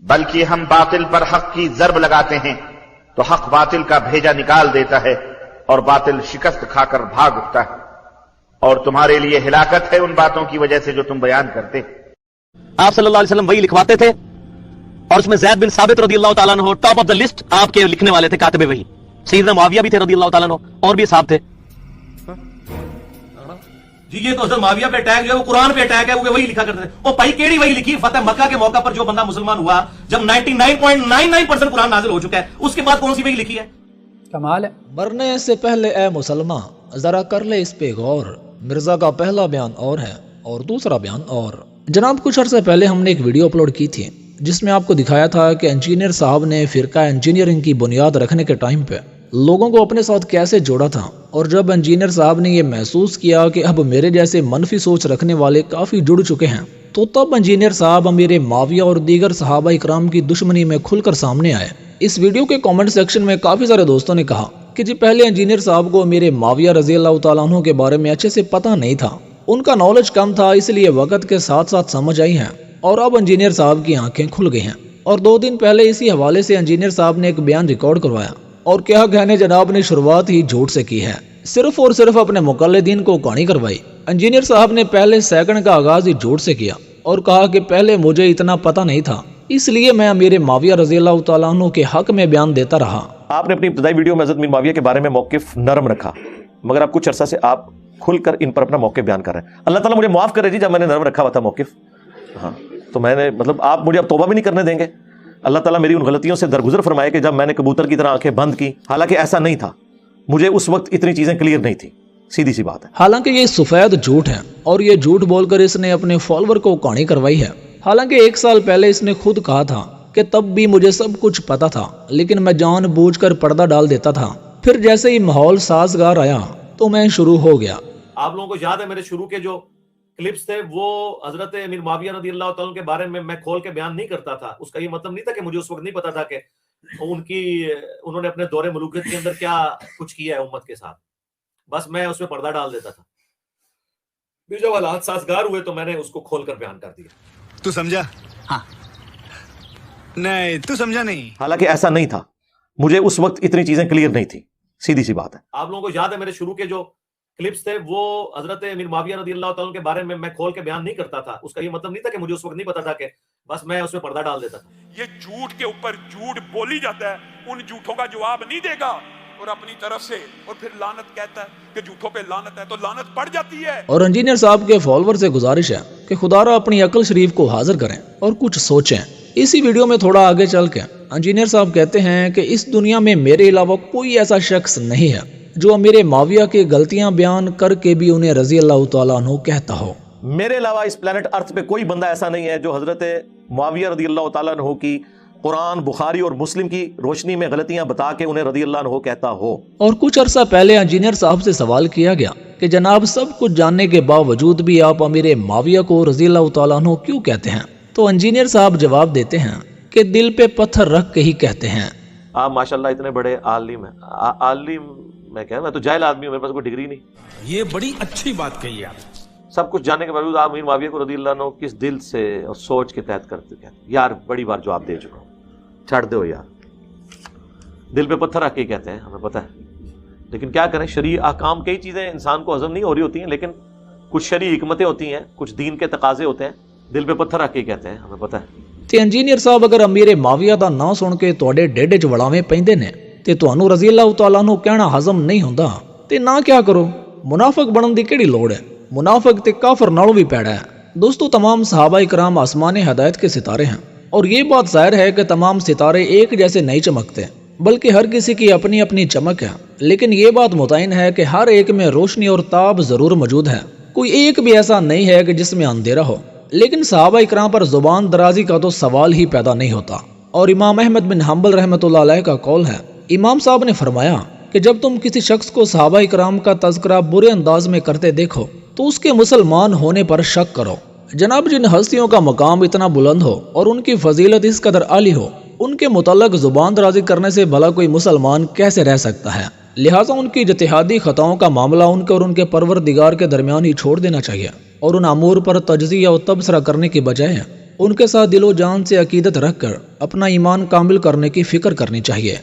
بلکہ ہم باطل پر حق کی ضرب لگاتے ہیں تو حق باطل کا بھیجا نکال دیتا ہے اور باطل شکست کھا کر بھاگ اٹھتا ہے، اور تمہارے لیے ہلاکت ہے ان باتوں کی وجہ سے جو تم بیان کرتے۔ آپ صلی اللہ علیہ وسلم وہی لکھواتے تھے، اور اس میں زید بن ثابت رضی اللہ تعالیٰ عنہ ٹاپ آف دا لسٹ آپ کے لکھنے والے تھے، کاتب وہی۔ سیدنا معاویہ بھی تھے رضی اللہ تعالیٰ عنہ، اور بھی صاحب تھے۔ جی یہ تو حضرت معاویہ پہ اٹیک جو ہے وہ قرآن پہ اٹیک ہے، وہ وہی لکھا کرتے تھے۔ او بھائی کیڑی وہی لکھی؟ فتح مکہ کے موقع پر جو بندہ مسلمان ہوا، جب 99.99% قرآن نازل ہو چکا ہے، اس کے بعد کون سی وہی لکھی ہے؟ کمال ہے۔ مرنے سے پہلے اے مسلمان ذرا کر لے اس پہ غور، مرزا کا پہلا بیان اور ہے اور دوسرا بیان اور۔ جناب کچھ عرصہ پہلے ہم نے ایک ویڈیو اپلوڈ کی تھی جس میں آپ کو دکھایا تھا کہ انجینئر صاحب نے فرقہ انجینئرنگ کی بنیاد رکھنے کے ٹائم پہ لوگوں کو اپنے ساتھ کیسے جوڑا تھا، اور جب انجینئر صاحب نے یہ محسوس کیا کہ اب میرے جیسے منفی سوچ رکھنے والے کافی جڑ چکے ہیں، تو تب انجینئر صاحب امیر معاویہ اور دیگر صحابہ اکرام کی دشمنی میں کھل کر سامنے آئے۔ اس ویڈیو کے کامنٹ سیکشن میں کافی سارے دوستوں نے کہا کہ جی پہلے انجینئر صاحب کو امیر معاویہ رضی اللہ تعالیٰ عنہ کے بارے میں اچھے سے پتہ نہیں تھا، ان کا نالج کم تھا، اس لیے وقت کے ساتھ ساتھ سمجھ آئی ہیں، اور اب انجینئر صاحب کی آنکھیں کھل گئی ہیں۔ اور 2 دن پہلے اسی حوالے سے انجینئر صاحب نے ایک بیان ریکارڈ کروایا اور کہا کہ جناب نے شروعات ہی جھوٹ سے کی ہے، صرف اور صرف اپنے مقلدین کو کہانی کروائی۔ انجینئر صاحب نے پہلے سیکنڈ کا آغاز ہی جھوٹ سے کیا اور کہا کہ پہلے مجھے اتنا پتہ نہیں تھا، اس لیے میں امیر معاویہ رضی اللہ تعالیٰ عنہ کے حق میں بیان دیتا رہا۔ آپ نے اپنی ابتدائی ویڈیو میں حضرت امیر معاویہ کے بارے میں موقف نرم رکھا، مگر اب کچھ عرصہ سے آپ کھل کر ان پر اپنا موقف بیان کر رہے ہیں۔ اللہ تعالیٰ مجھے معاف کرے جی جب میں نے نرم رکھا ہوا تھا موقف، ہاں تو میں نے آپ مجھے اب توبہ بھی نہیں کرنے دیں گے؟ اللہ تعالیٰ میری ان غلطیوں سے درگزر فرمائے کہ جب میں نے کبوتر کی طرح آنکھیں بند کی، حالانکہ ایسا نہیں تھا، مجھے اس وقت اتنی چیزیں کلیئر نہیں تھی، سیدھی سی بات ہے۔ حالانکہ یہ سفید جھوٹ ہے اور یہ جھوٹ بول کر اس نے اپنے فالوور کو کہانی کروائی ہے۔ حالانکہ 1 سال پہلے اس نے خود کہا تھا کہ تب بھی مجھے سب کچھ پتا تھا، لیکن میں جان بوجھ کر پردہ ڈال دیتا تھا، پھر جیسے ہی ماحول سازگار آیا تو میں شروع ہو گیا۔ آپ لوگوں کو یاد ہے میرے شروع کے جو کلپس تھے وہ حضرت امیر معاویہ رضی اللہ تعالیٰ کے بارے میں کھول کے بیان نہیں کرتا تھا۔ اس کا یہ مطلب نہیں تھا کہ مجھے اس وقت نہیں پتا تھا کہ انہوں نے اپنے دور ملوکیت کے اندر کیا کچھ کیا ہے امت کے ساتھ، بس میں اس میں پردہ ڈال دیتا تھا۔ پھر جب حالات سازگار ہوئے تو میں نے اس کو کھول کر بیان کر دیا۔ تو سمجھا؟ ہاں نہیں تو سمجھا نہیں۔ حالانکہ ایسا نہیں تھا، مجھے اس وقت اتنی چیزیں کلیئر نہیں تھی، سیدھی سی بات ہے۔ آپ لوگوں کو یاد ہے میرے شروع کے جو کلپس تھے وہ حضرت امیر معاویہ رضی اللہ تعالیٰ کے بارے میں کھول کے بیان نہیں کرتا تھا۔ اس کا یہ مطلب نہیں تھا کہ مجھے اس وقت نہیں پتا تھا کہ بس میں اس میں پردہ ڈال دیتا تھا۔ یہ جھوٹ کے اوپر جھوٹ بولی جاتا ہے، ان جھوٹوں کا جواب نہیں دے گا اور اپنی طرف سے اور پھر لعنت کہتا ہے کہ جھوٹوں پہ لعنت ہے، تو لعنت پڑ جاتی ہے۔ اور انجینئر صاحب کے فالوور سے گزارش ہے کہ خدا را اپنی عقل شریف کو حاضر کریں اور کچھ سوچیں۔ اسی ویڈیو میں تھوڑا آگے چل کے انجینئر صاحب کہتے ہیں کہ اس دنیا میں میرے علاوہ کوئی ایسا شخص نہیں ہے جو امیر معاویہ کی غلطیاں بیان کر کے بھی انہیں رضی اللہ تعالیٰ عنہ کہتا ہو۔ میرے علاوہ اس پلانٹ ارتھ پہ کوئی بندہ ایسا نہیں ہے جو حضرت معاویہ رضی اللہ تعالیٰ عنہ کی قرآن، بخاری اور مسلم کی روشنی میں غلطیاں بتا کے انہیں رضی اللہ عنہ کہتا ہو۔ اور کچھ عرصہ پہلے انجینئر صاحب سے سوال کیا گیا کہ جناب سب کچھ جاننے کے باوجود بھی آپ امیر معاویہ کو رضی اللہ تعالیٰ عنہ کیوں کہتے ہیں؟ تو انجینئر صاحب جواب دیتے ہیں کہ دل پہ پتھر رکھ کے ہی کہتے ہیں۔ آپ ماشاءاللہ اتنے بڑے عالم ہیں، عالم میں تو جاہل آدمی ہوں، میرے پاس کوئی ڈگری نہیں۔ یہ بڑی اچھی بات کہی آپ۔ سب کچھ جاننے کے باوجود آپ امیر معاویہ کو رضی اللہ عنہ کس دل سے اور سوچ کے تحت کرتے ہیں؟ یار بڑی بار جواب دے چکا ہوں، چھڑ دو یار، دل پہ پتھر رکھ کے کہتے ہیں، ہمیں پتہ ہے، لیکن کیا کریں، شرعی احکام کئی چیزیں انسان کو ہضم نہیں ہو رہی ہوتی ہیں، لیکن کچھ شرعی حکمتیں ہوتی ہیں، کچھ دین کے تقاضے ہوتے ہیں، دل پہ پتھر رکھ کے کہتے ہیں، ہمیں پتہ ہے۔ تے انجینئر صاحب اگر امیر معاویہ دا نام سن کے تواڈے ڈیڈ وچ وڑاویں پیندے نے تے تانوں رضی اللہ تعالیٰ عنہ کہنا ہضم نہیں ہوندا تے نہ کیا کرو، منافق بنن دی کیڑی لوڑ ہے؟ منافق تے کافر نالوں بھی پیڑا ہے۔ دوستو تمام صحابہ کرام آسمان ہدایت کے ستارے ہیں، اور یہ بات ظاہر ہے کہ تمام ستارے ایک جیسے نہیں چمکتے، بلکہ ہر کسی کی اپنی اپنی چمک ہے، لیکن یہ بات متعین ہے کہ ہر ایک میں روشنی اور تاب ضرور موجود ہے، کوئی ایک بھی ایسا نہیں ہے کہ جس میں اندھیرا ہو۔ لیکن صحابہ اکرام پر زبان درازی کا تو سوال ہی پیدا نہیں ہوتا، اور امام احمد بن حنبل رحمۃ اللہ علیہ کا قول ہے، امام صاحب نے فرمایا کہ جب تم کسی شخص کو صحابہ اکرام کا تذکرہ برے انداز میں کرتے دیکھو تو اس کے مسلمان ہونے پر شک کرو۔ جناب جن ہستیوں کا مقام اتنا بلند ہو اور ان کی فضیلت اس قدر عالی ہو، ان کے متعلق زبان درازی کرنے سے بھلا کوئی مسلمان کیسے رہ سکتا ہے؟ لہٰذا ان کی اجتہادی خطاؤں کا معاملہ ان کے اور ان کے پروردگار کے درمیان ہی چھوڑ دینا چاہیے، اور ان امور پر تجزیہ و تبصرہ کرنے کی بجائے ان کے ساتھ دل و جان سے عقیدت رکھ کر اپنا ایمان کامل کرنے کی فکر کرنی چاہیے۔